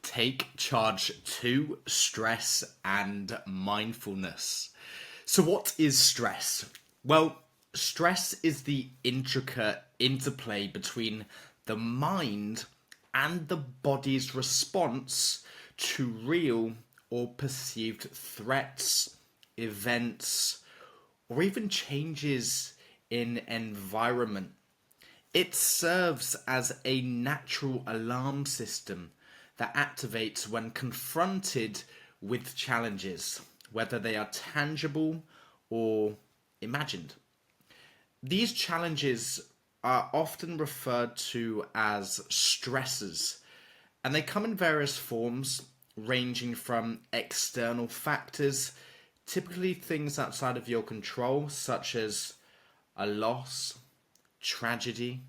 Take charge 2, stress and mindfulness. So what is stress? Well, stress is the intricate interplay between the mind and the body's response to real or perceived threats, events, or even changes in environment. It serves as a natural alarm system that activates when confronted with challenges, whether they are tangible or imagined. These challenges are often referred to as stressors, and they come in various forms, ranging from external factors, typically things outside of your control, such as a loss, tragedy,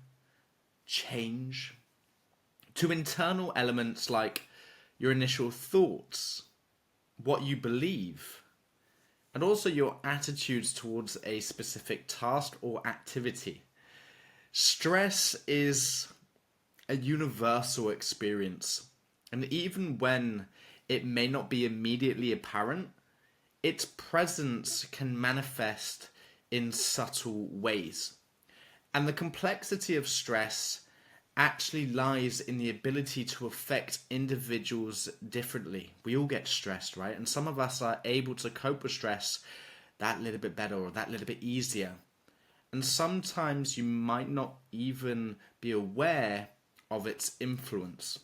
change, to internal elements like your initial thoughts, what you believe, and also your attitudes towards a specific task or activity. Stress is a universal experience, and even when it may not be immediately apparent, its presence can manifest in subtle ways. And the complexity of stress actually lies in the ability to affect individuals differently. We all get stressed, right? And some of us are able to cope with stress that little bit better or that little bit easier. And sometimes you might not even be aware of its influence.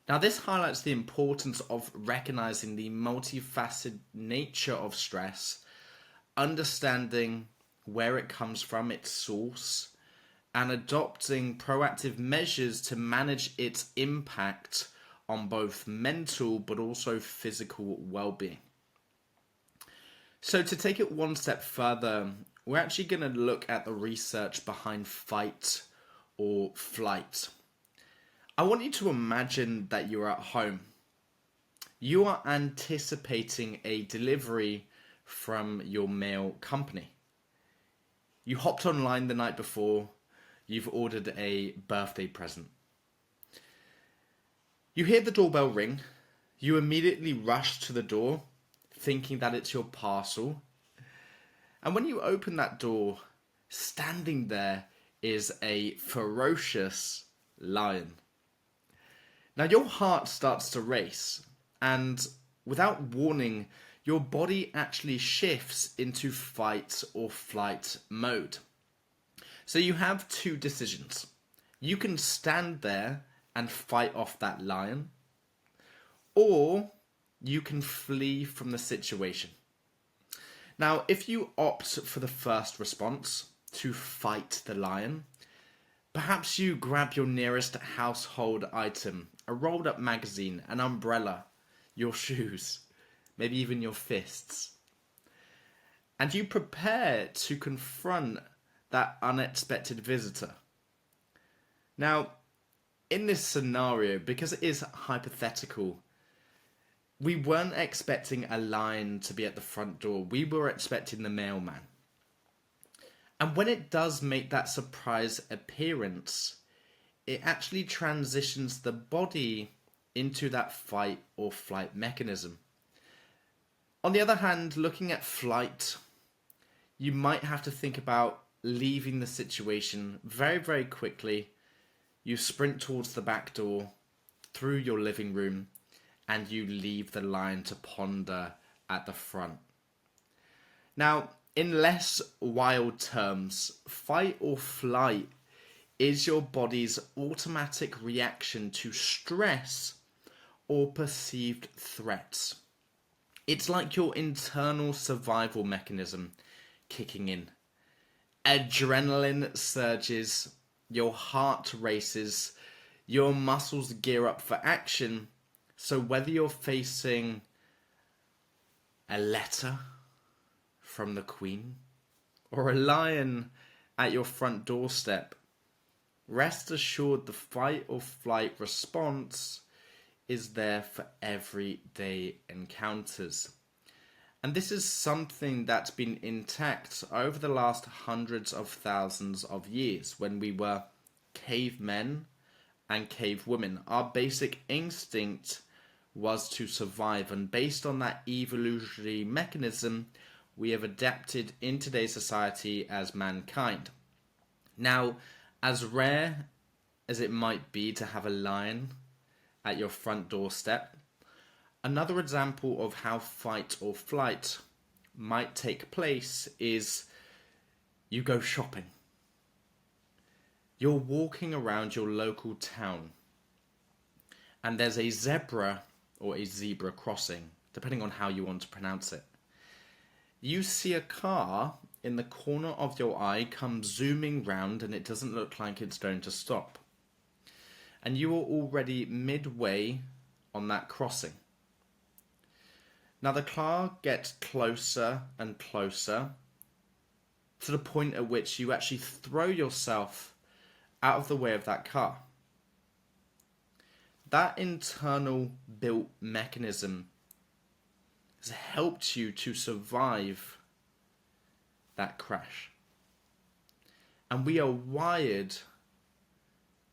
Now, this highlights the importance of recognizing the multifaceted nature of stress, understanding where it comes from, its source, and adopting proactive measures to manage its impact on both mental but also physical well-being. So to take it one step further, we're actually going to look at the research behind fight or flight. I want you to imagine that you're at home. You are anticipating a delivery from your mail company. You hopped online the night before. You've ordered a birthday present. You hear the doorbell ring. You immediately rush to the door, thinking that it's your parcel. And when you open that door, standing there is a ferocious lion. Now your heart starts to race, and without warning, your body actually shifts into fight or flight mode. So you have two decisions. You can stand there and fight off that lion, or you can flee from the situation. Now, if you opt for the first response, to fight the lion, perhaps you grab your nearest household item, a rolled up magazine, an umbrella, your shoes, maybe even your fists, and you prepare to confront that unexpected visitor. Now, in this scenario, because it is hypothetical, we weren't expecting a lion to be at the front door. We were expecting the mailman. And when it does make that surprise appearance, it actually transitions the body into that fight or flight mechanism. On the other hand, looking at flight, you might have to think about leaving the situation very, very quickly. You sprint towards the back door, through your living room, and you leave the lion to ponder at the front. Now, in less wild terms, fight or flight is your body's automatic reaction to stress or perceived threats. It's like your internal survival mechanism kicking in. Adrenaline surges, your heart races, your muscles gear up for action. So whether you're facing a letter from the Queen or a lion at your front doorstep, rest assured the fight or flight response is there for everyday encounters. And this is something that's been intact over the last hundreds of thousands of years when we were cavemen and cavewomen. Our basic instinct was to survive, and based on that evolutionary mechanism, we have adapted in today's society as mankind. Now, as rare as it might be to have a lion at your front doorstep, another example of how fight or flight might take place is you go shopping. You're walking around your local town and there's a zebra or a zebra crossing, depending on how you want to pronounce it. You see a car in the corner of your eye come zooming round and it doesn't look like it's going to stop. And you are already midway on that crossing. Now the car gets closer and closer to the point at which you actually throw yourself out of the way of that car. That internal built mechanism has helped you to survive that crash. And we are wired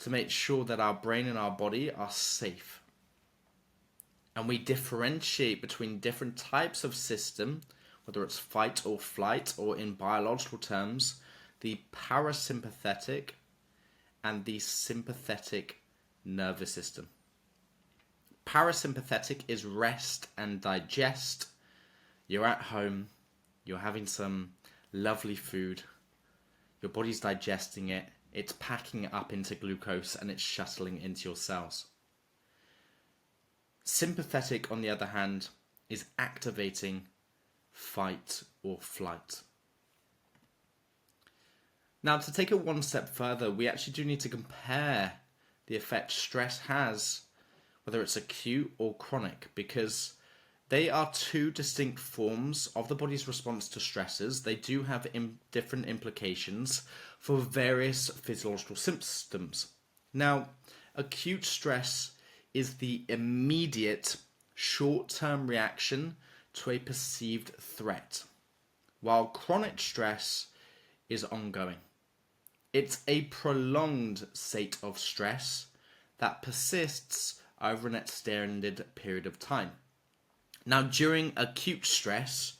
to make sure that our brain and our body are safe. And we differentiate between different types of system, whether it's fight or flight, or in biological terms, the parasympathetic and the sympathetic nervous system. Parasympathetic is rest and digest. You're at home, you're having some lovely food, your body's digesting it, it's packing it up into glucose and it's shuttling into your cells. Sympathetic, on the other hand, is activating fight or flight. Now, to take it one step further, we actually do need to compare the effect stress has, whether it's acute or chronic, because they are two distinct forms of the body's response to stresses. They do have different implications for various physiological symptoms. Now, acute stress is the immediate short-term reaction to a perceived threat, while chronic stress is ongoing. It's a prolonged state of stress that persists over an extended period of time. Now, during acute stress,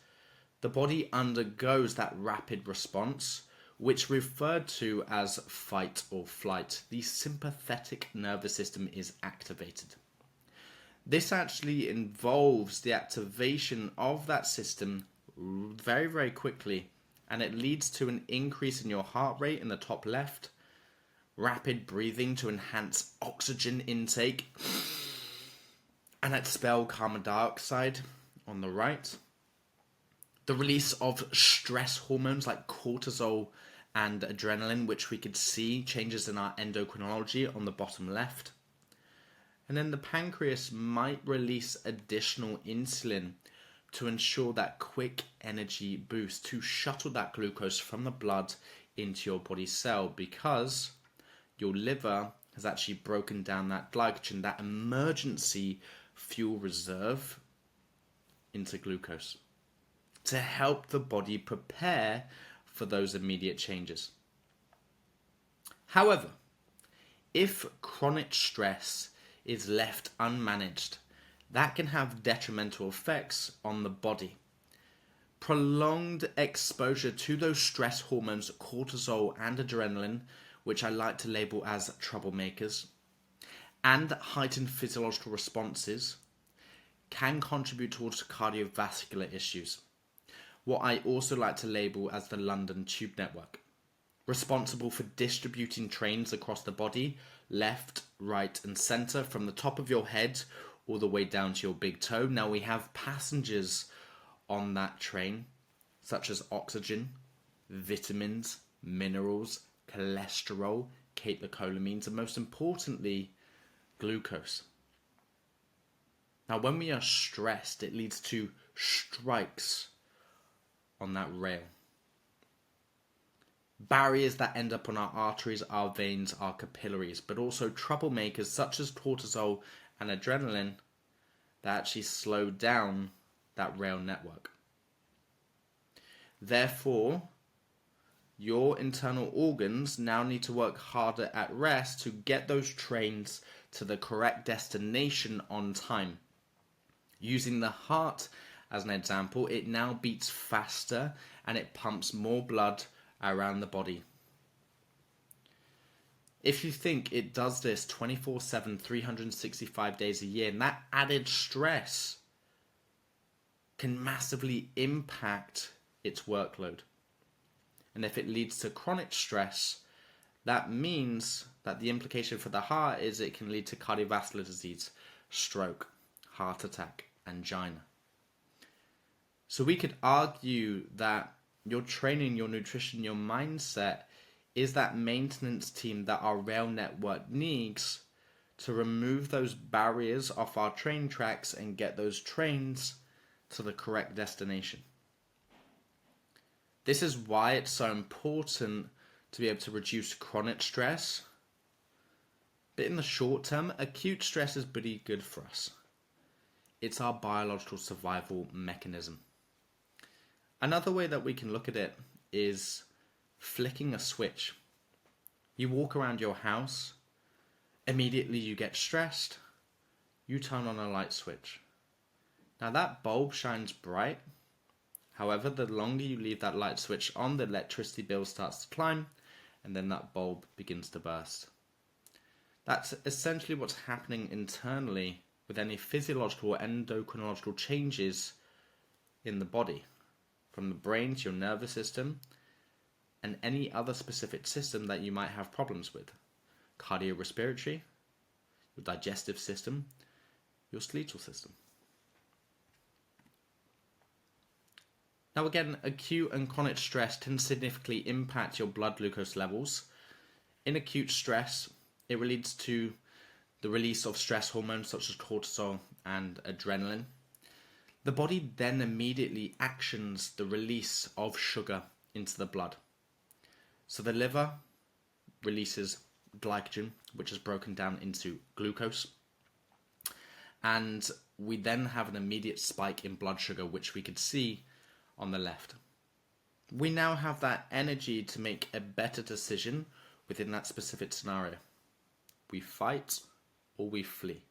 the body undergoes that rapid response, which referred to as fight or flight. The sympathetic nervous system is activated. This actually involves the activation of that system very, very quickly, and it leads to an increase in your heart rate in the top left, rapid breathing to enhance oxygen intake, and expel carbon dioxide on the right. The release of stress hormones like cortisol and adrenaline, which we could see changes in our endocrinology on the bottom left. And then the pancreas might release additional insulin to ensure that quick energy boost to shuttle that glucose from the blood into your body cell, because your liver has actually broken down that glycogen, that emergency fuel reserve, into glucose to help the body prepare for those immediate changes. However, if chronic stress is left unmanaged, that can have detrimental effects on the body. Prolonged exposure to those stress hormones, cortisol and adrenaline, which I like to label as troublemakers, and heightened physiological responses can contribute towards cardiovascular issues, what I also like to label as the London Tube Network, responsible for distributing trains across the body, left, right and centre, from the top of your head all the way down to your big toe. Now we have passengers on that train, such as oxygen, vitamins, minerals, cholesterol, catecholamines, and most importantly, glucose. Now, when we are stressed, it leads to strikes on that rail. Barriers that end up on our arteries, our veins, our capillaries, but also troublemakers such as cortisol and adrenaline that actually slow down that rail network. Therefore, your internal organs now need to work harder at rest to get those trains to the correct destination on time. Using the heart as an example, it now beats faster and it pumps more blood around the body. If you think it does this 24/7, 365 days a year, and that added stress can massively impact its workload. And if it leads to chronic stress, that means that the implication for the heart is it can lead to cardiovascular disease, stroke, heart attack, angina. So we could argue that your training, your nutrition, your mindset is that maintenance team that our rail network needs to remove those barriers off our train tracks and get those trains to the correct destination. This is why it's so important to be able to reduce chronic stress. But in the short term, acute stress is pretty good for us. It's our biological survival mechanism. Another way that we can look at it is flicking a switch. You walk around your house, immediately you get stressed, you turn on a light switch. Now that bulb shines bright. However, the longer you leave that light switch on, the electricity bill starts to climb, and then that bulb begins to burst. That's essentially what's happening internally with any physiological or endocrinological changes in the body, from the brain to your nervous system, and any other specific system that you might have problems with. Cardiorespiratory, your digestive system, your skeletal system. Now again, acute and chronic stress can significantly impact your blood glucose levels. In acute stress, it leads to the release of stress hormones such as cortisol and adrenaline. The body then immediately actions the release of sugar into the blood. So the liver releases glycogen, which is broken down into glucose. And we then have an immediate spike in blood sugar, which we could see on the left. We now have that energy to make a better decision within that specific scenario. We fight or we flee.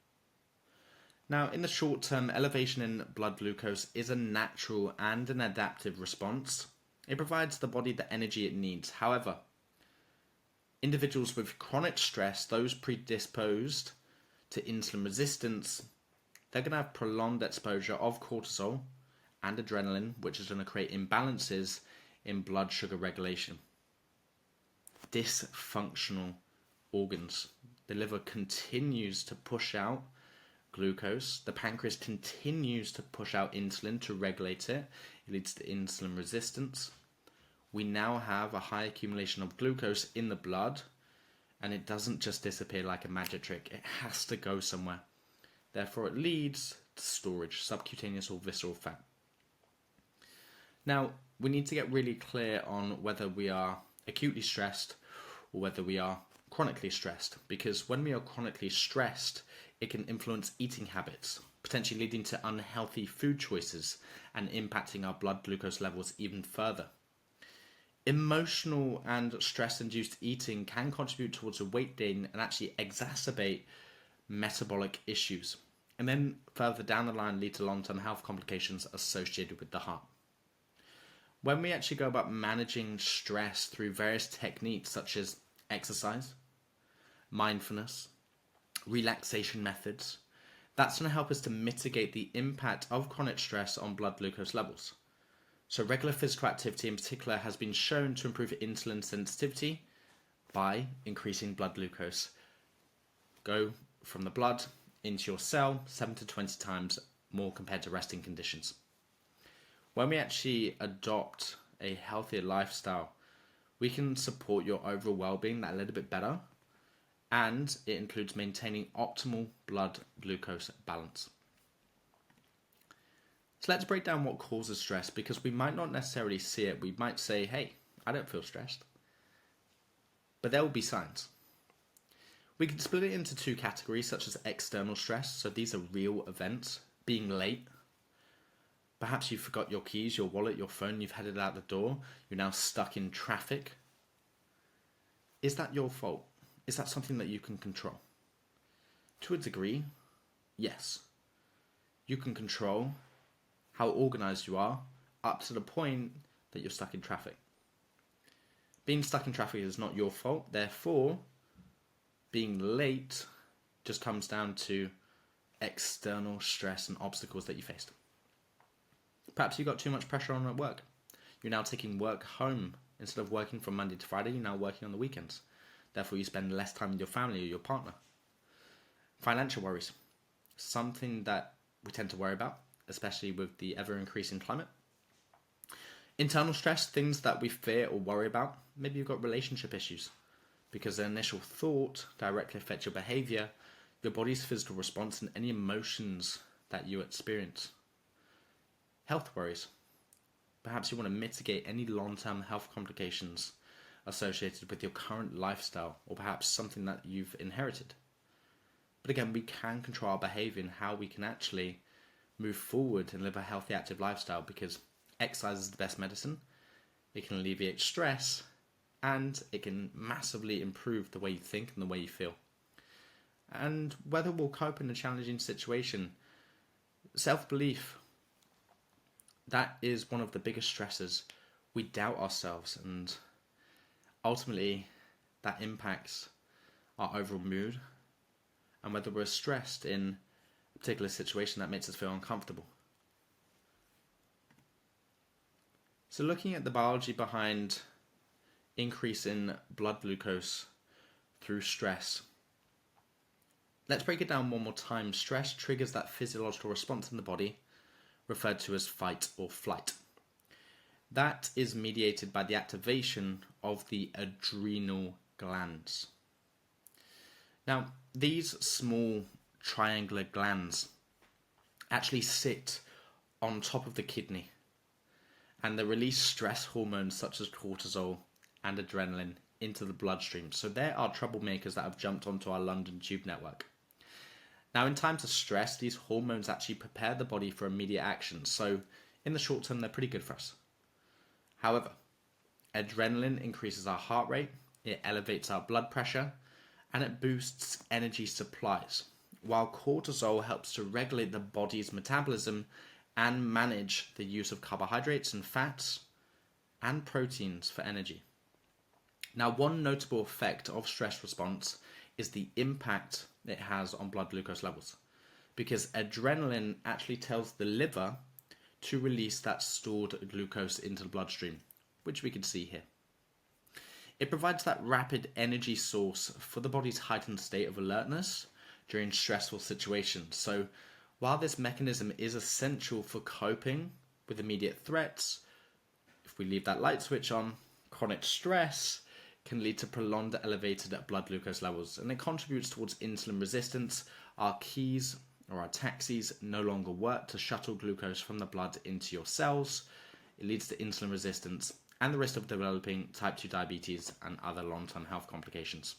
Now, in the short term, elevation in blood glucose is a natural and an adaptive response. It provides the body the energy it needs. However, individuals with chronic stress, those predisposed to insulin resistance, they're going to have prolonged exposure of cortisol and adrenaline, which is going to create imbalances in blood sugar regulation. Dysfunctional organs. The liver continues to push out glucose. The pancreas continues to push out insulin to regulate it. It leads to insulin resistance. We now have a high accumulation of glucose in the blood, and it doesn't just disappear like a magic trick. It has to go somewhere. Therefore, it leads to storage, subcutaneous or visceral fat. Now, we need to get really clear on whether we are acutely stressed or whether we are chronically stressed, because when we are chronically stressed, it can influence eating habits, potentially leading to unhealthy food choices and impacting our blood glucose levels even further. Emotional and stress-induced eating can contribute towards a weight gain and actually exacerbate metabolic issues, and then further down the line lead to long-term health complications associated with the heart. When we actually go about managing stress through various techniques such as exercise, mindfulness, relaxation methods, that's going to help us to mitigate the impact of chronic stress on blood glucose levels. So regular physical activity in particular has been shown to improve insulin sensitivity by increasing blood glucose. Go from the blood into your cell 7 to 20 times more compared to resting conditions. When we actually adopt a healthier lifestyle, we can support your overall well-being that a little bit better, and it includes maintaining optimal blood glucose balance. So let's break down what causes stress, because we might not necessarily see it. We might say, hey, I don't feel stressed. But there will be signs. We can split it into two categories, such as external stress. So these are real events, being late, Perhaps you forgot your keys, your wallet, your phone, you've headed out the door, you're now stuck in traffic. Is that your fault? Is that something that you can control? To a degree, yes. You can control how organized you are up to the point that you're stuck in traffic. Being stuck in traffic is not your fault, therefore, being late just comes down to external stress and obstacles that you faced. Perhaps you got too much pressure on at work. You're now taking work home. Instead of working from Monday to Friday, you're now working on the weekends. Therefore, you spend less time with your family or your partner. Financial worries. Something that we tend to worry about, especially with the ever-increasing climate. Internal stress, things that we fear or worry about. Maybe you've got relationship issues. Because the initial thought directly affects your behavior, your body's physical response, and any emotions that you experience. Health worries. Perhaps you want to mitigate any long-term health complications associated with your current lifestyle, or perhaps something that you've inherited. But again, we can control our behavior and how we can actually move forward and live a healthy, active lifestyle, because exercise is the best medicine. It can alleviate stress, and it can massively improve the way you think and the way you feel. And whether we'll cope in a challenging situation, self-belief, that is one of the biggest stresses. We doubt ourselves, and ultimately that impacts our overall mood and whether we're stressed in a particular situation that makes us feel uncomfortable. So looking at the biology behind increase in blood glucose through stress, let's break it down one more time. Stress triggers that physiological response in the body referred to as fight or flight. That is mediated by the activation of the adrenal glands. Now, these small triangular glands actually sit on top of the kidney, and they release stress hormones such as cortisol and adrenaline into the bloodstream. So there are troublemakers that have jumped onto our London tube network. Now, in times of stress, these hormones actually prepare the body for immediate action. So in the short term, they're pretty good for us. However, adrenaline increases our heart rate, it elevates our blood pressure, and it boosts energy supplies, while cortisol helps to regulate the body's metabolism and manage the use of carbohydrates and fats and proteins for energy. Now, one notable effect of stress response is the impact it has on blood glucose levels, because adrenaline actually tells the liver to release that stored glucose into the bloodstream, which we can see here. It provides that rapid energy source for the body's heightened state of alertness during stressful situations. So while this mechanism is essential for coping with immediate threats, if we leave that light switch on, chronic stress can lead to prolonged elevated blood glucose levels, and it contributes towards insulin resistance. Our keys or our taxis no longer work to shuttle glucose from the blood into your cells. It leads to insulin resistance and the risk of developing type 2 diabetes and other long-term health complications.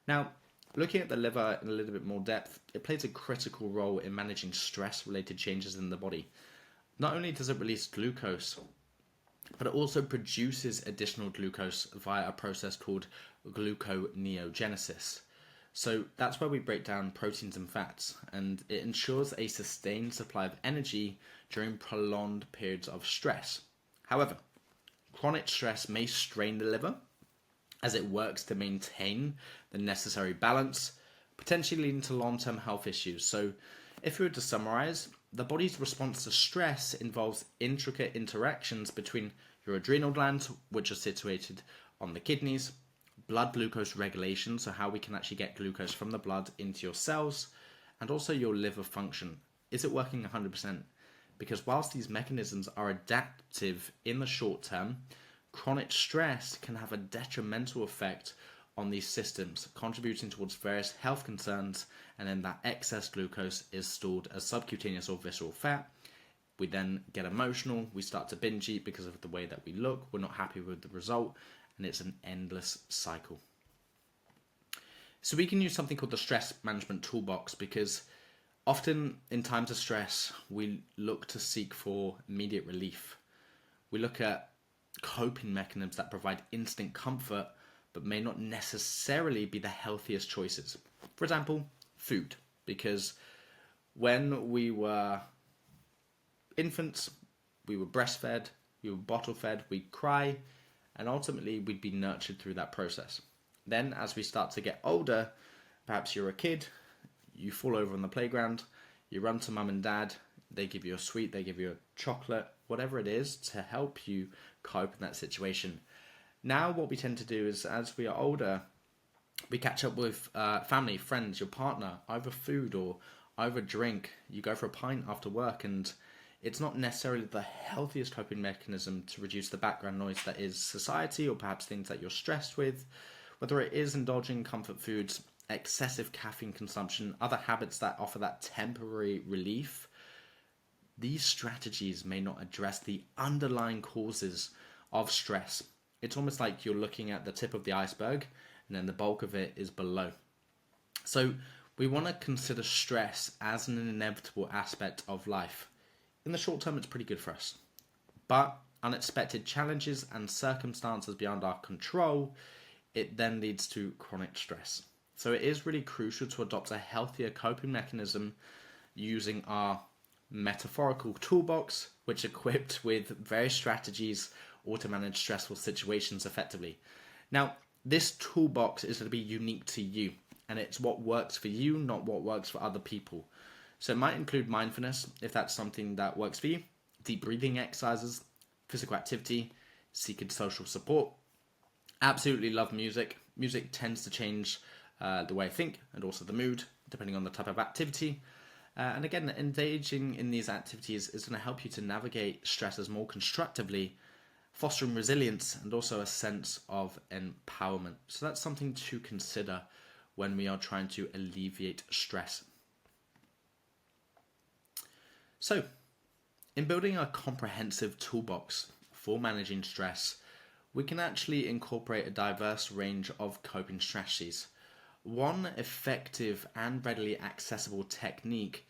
Now, looking at the liver in a little bit more depth, it plays a critical role in managing stress-related changes in the body. Not only does it release glucose, but it also produces additional glucose via a process called gluconeogenesis. So that's where we break down proteins and fats, and it ensures a sustained supply of energy during prolonged periods of stress. However, chronic stress may strain the liver as it works to maintain the necessary balance, potentially leading to long-term health issues. So if we were to summarize, the body's response to stress involves intricate interactions between your adrenal glands, which are situated on the kidneys, blood glucose regulation, so how we can actually get glucose from the blood into your cells, and also your liver function. Is it working 100%? Because whilst these mechanisms are adaptive in the short term, chronic stress can have a detrimental effect on these systems, contributing towards various health concerns, and then that excess glucose is stored as subcutaneous or visceral fat. We then get emotional, we start to binge eat because of the way that we look, we're not happy with the result, and it's an endless cycle. So we can use something called the stress management toolbox, because Often in times of stress, we look to seek for immediate relief. We look at coping mechanisms that provide instant comfort but may not necessarily be the healthiest choices. For example, food. Because when we were infants, we were breastfed, we were bottle fed, we'd cry, and ultimately we'd be nurtured through that process. Then, as we start to get older, perhaps you're a kid, you fall over on the playground, you run to mum and dad, they give you a sweet, they give you a chocolate, whatever it is to help you cope in that situation. Now, what we tend to do is, as we are older, we catch up with family, friends, your partner, over food or over drink. You go for a pint after work, and it's not necessarily the healthiest coping mechanism to reduce the background noise that is society or perhaps things that you're stressed with. Whether it is indulging in comfort foods, excessive caffeine consumption, other habits that offer that temporary relief, these strategies may not address the underlying causes of stress. It's almost like you're looking at the tip of the iceberg and then the bulk of it is below. So we want to consider stress as an inevitable aspect of life. In the short term, it's pretty good for us. But unexpected challenges and circumstances beyond our control, it then leads to chronic stress. So it is really crucial to adopt a healthier coping mechanism using our metaphorical toolbox, which equipped with various strategies or to manage stressful situations effectively. Now, this toolbox is going to be unique to you, and it's what works for you, not what works for other people. So it might include mindfulness, if that's something that works for you, deep breathing exercises, physical activity, seeking social support. Absolutely love music. Music tends to change the way I think and also the mood, depending on the type of activity. And again, engaging in these activities is going to help you to navigate stresses more constructively, fostering resilience and also a sense of empowerment. So that's something to consider when we are trying to alleviate stress. So, in building a comprehensive toolbox for managing stress, we can actually incorporate a diverse range of coping strategies. One effective and readily accessible technique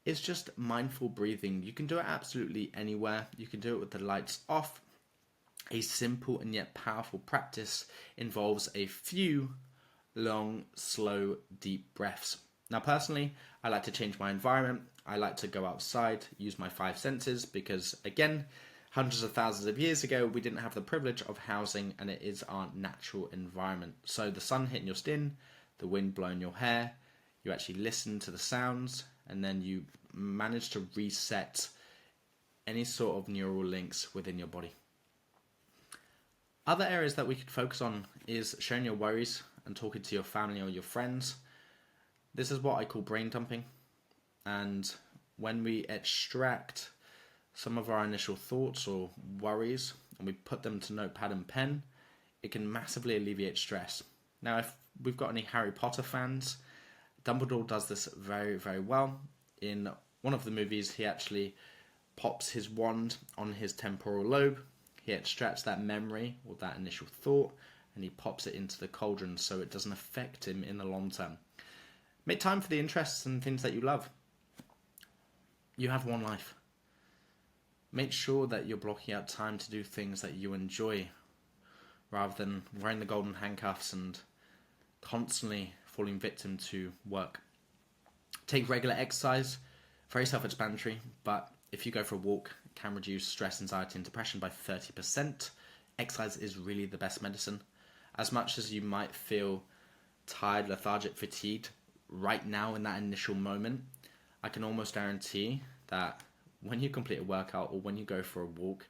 is just mindful breathing. You can do it absolutely anywhere. You can do it with the lights off. A simple and yet powerful practice involves a few long, slow, deep breaths. Now, personally, I like to change my environment. I like to go outside, use my five senses, because again, hundreds of thousands of years ago, we didn't have the privilege of housing, and it is our natural environment. So the sun hitting your skin, the wind blowing your hair, you actually listen to the sounds, and then you manage to reset any sort of neural links within your body. Other areas that we could focus on is sharing your worries and talking to your family or your friends. This is what I call brain dumping. And when we extract some of our initial thoughts or worries and we put them to notepad and pen, it can massively alleviate stress. Now, if we've got any Harry Potter fans, Dumbledore does this very, very well. In one of the movies, he actually pops his wand on his temporal lobe. He extracts that memory or that initial thought and he pops it into the cauldron so it doesn't affect him in the long term. Make time for the interests and things that you love. You have one life. Make sure that you're blocking out time to do things that you enjoy rather than wearing the golden handcuffs and constantly falling victim to work. Take regular exercise, very self-explanatory, but if you go for a walk, it can reduce stress, anxiety, and depression by 30%. Exercise is really the best medicine. As much as you might feel tired, lethargic, fatigued right now in that initial moment, I can almost guarantee that when you complete a workout or when you go for a walk,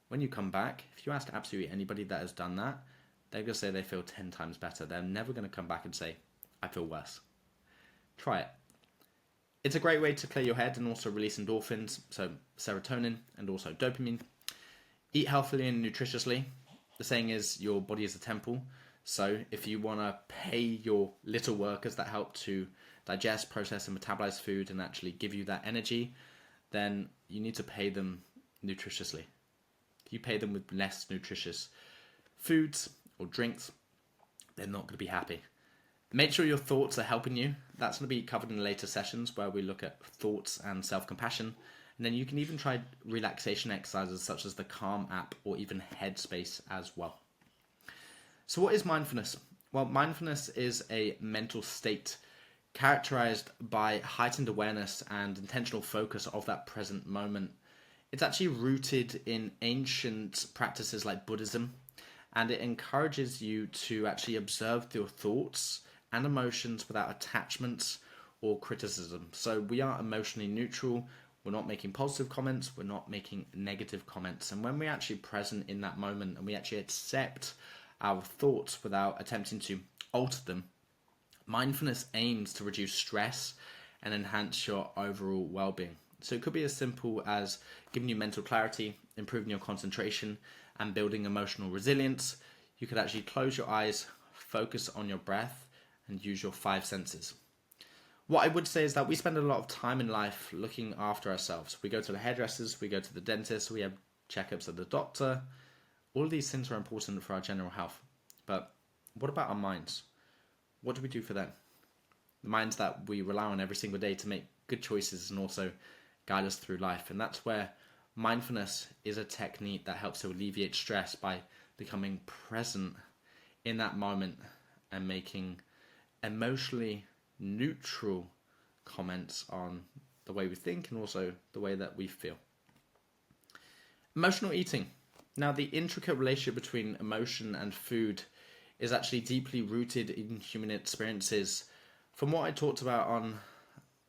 when you come back, if you ask absolutely anybody that has done that, they're going to say they feel 10 times better. They're never going to come back and say, I feel worse. Try it. It's a great way to clear your head and also release endorphins, so serotonin and also dopamine. Eat healthily and nutritiously. The saying is your body is a temple. So if you want to pay your little workers that help to digest, process and metabolize food and actually give you that energy, then you need to pay them nutritiously. If you pay them with less nutritious foods or drinks, they're not going to be happy. Make sure your thoughts are helping you. That's going to be covered in later sessions where we look at thoughts and self-compassion. And then you can even try relaxation exercises such as the Calm app or even Headspace as well. So what is mindfulness? Well, mindfulness is a mental state characterized by heightened awareness and intentional focus of that present moment. It's actually rooted in ancient practices like Buddhism, and it encourages you to actually observe your thoughts and emotions without attachments or criticism. So we are emotionally neutral. We're not making positive comments. We're not making negative comments. And when we're actually present in that moment and we actually accept our thoughts without attempting to alter them, mindfulness aims to reduce stress and enhance your overall well-being. So it could be as simple as giving you mental clarity, improving your concentration, and building emotional resilience. You could actually close your eyes, focus on your breath, and use your five senses. What I would say is that we spend a lot of time in life looking after ourselves. We go to the hairdressers, we go to the dentist, we have checkups at the doctor. All of these things are important for our general health. But what about our minds? What do we do for them? The minds that we rely on every single day to make good choices and also guide us through life. And that's where mindfulness is a technique that helps to alleviate stress by becoming present in that moment and making emotionally neutral comments on the way we think and also the way that we feel. Emotional eating. Now, the intricate relationship between emotion and food is actually deeply rooted in human experiences. From what I talked about on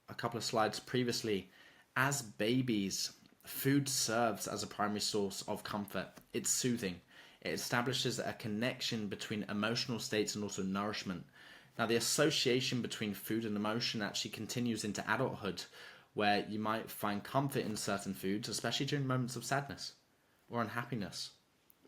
a couple of slides previously, as babies, food serves as a primary source of comfort. It's soothing. It establishes a connection between emotional states and also nourishment. Now, the association between food and emotion actually continues into adulthood, where you might find comfort in certain foods, especially during moments of sadness or unhappiness,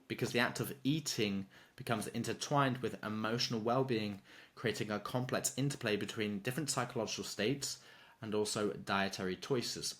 because the act of eating becomes intertwined with emotional well-being, creating a complex interplay between different psychological states and also dietary choices.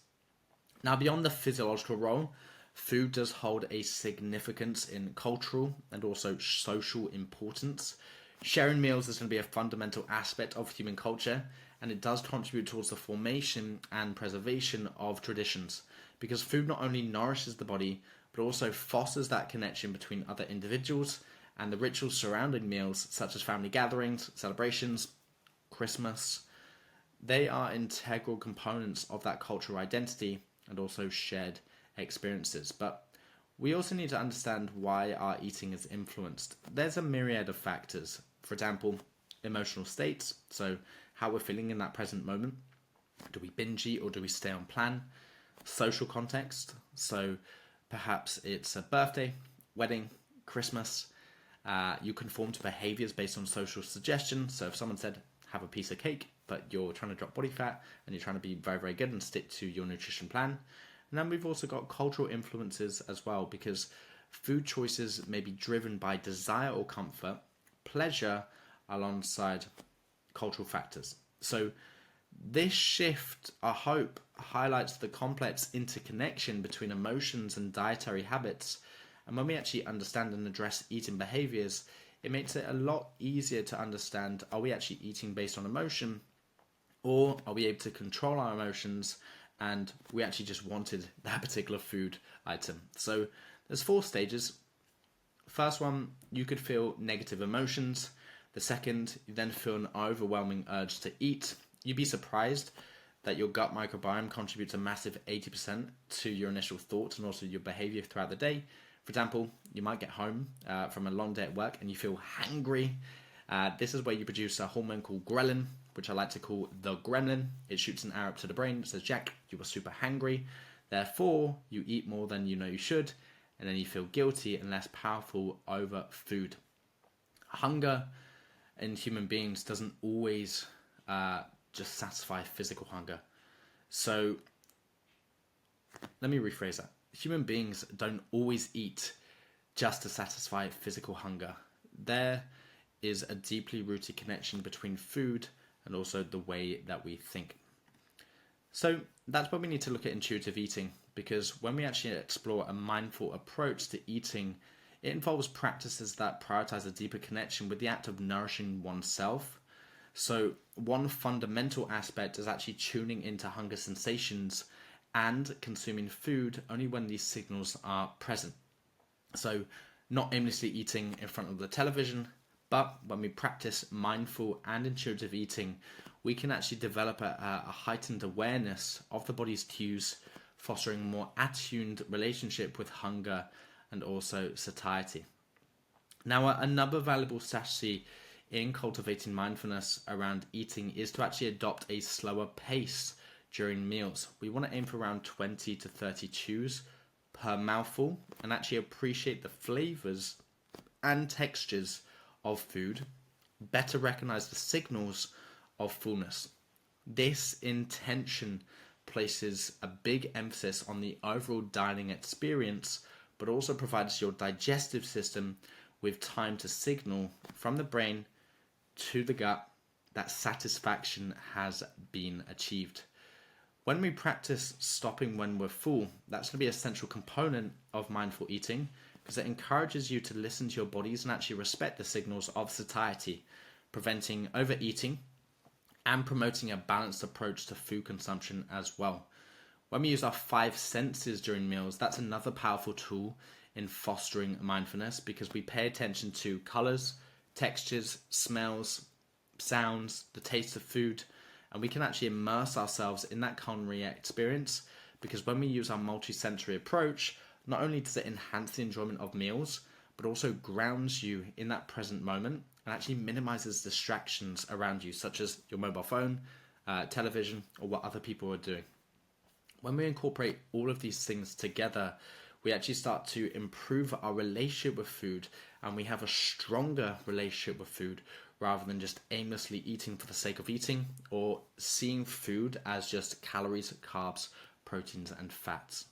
Now, beyond the physiological role, food does hold a significance in cultural and also social importance. Sharing meals is going to be a fundamental aspect of human culture, and it does contribute towards the formation and preservation of traditions, because food not only nourishes the body, but also fosters that connection between other individuals, and the rituals surrounding meals, such as family gatherings, celebrations, Christmas, they are integral components of that cultural identity and also shared experiences. But we also need to understand why our eating is influenced. There's a myriad of factors. For example, emotional states, so how we're feeling in that present moment. Do we binge eat or do we stay on plan? Social context, so perhaps it's a birthday, wedding, Christmas. You conform to behaviors based on social suggestions. So if someone said, have a piece of cake, but you're trying to drop body fat and you're trying to be very, very good and stick to your nutrition plan. And then we've also got cultural influences as well, because food choices may be driven by desire or comfort, pleasure, alongside cultural factors. So this shift, I hope, highlights the complex interconnection between emotions and dietary habits. And when we actually understand and address eating behaviors, it makes it a lot easier to understand, are we actually eating based on emotion, or are we able to control our emotions and we actually just wanted that particular food item? So there's 4 stages. First one, you could feel negative emotions. The second, you then feel an overwhelming urge to eat. You'd be surprised that your gut microbiome contributes a massive 80% to your initial thoughts and also your behavior throughout the day. For example, you might get home from a long day at work and you feel hangry. This is where you produce a hormone called ghrelin, which I like to call the gremlin. It shoots an arrow up to the brain. It says, Jack, you are super hangry. Therefore, you eat more than you know you should. And then you feel guilty and less powerful over food. Hunger in human beings doesn't always just satisfy physical hunger. So let me rephrase that. Human beings don't always eat just to satisfy physical hunger. There is a deeply rooted connection between food and also the way that we think. So that's why we need to look at intuitive eating, because when we actually explore a mindful approach to eating, it involves practices that prioritize a deeper connection with the act of nourishing oneself. So, one fundamental aspect is actually tuning into hunger sensations and consuming food only when these signals are present. So, not aimlessly eating in front of the television, but when we practice mindful and intuitive eating, we can actually develop a heightened awareness of the body's cues, fostering a more attuned relationship with hunger and also satiety. Now, another valuable strategy in cultivating mindfulness around eating is to actually adopt a slower pace during meals. We want to aim for around 20 to 30 chews per mouthful and actually appreciate the flavors and textures of food, better recognize the signals of fullness. This intention places a big emphasis on the overall dining experience, but also provides your digestive system with time to signal from the brain to the gut that satisfaction has been achieved. When we practice stopping when we're full, that's going to be a central component of mindful eating because it encourages you to listen to your bodies and actually respect the signals of satiety, preventing overeating and promoting a balanced approach to food consumption as well. When we use our five senses during meals, that's another powerful tool in fostering mindfulness because we pay attention to colors, textures, smells, sounds, the taste of food, and we can actually immerse ourselves in that culinary experience because when we use our multi-sensory approach, not only does it enhance the enjoyment of meals, but also grounds you in that present moment and actually minimizes distractions around you, such as your mobile phone, television, or what other people are doing. When we incorporate all of these things together, we actually start to improve our relationship with food and we have a stronger relationship with food rather than just aimlessly eating for the sake of eating or seeing food as just calories, carbs, proteins, and fats.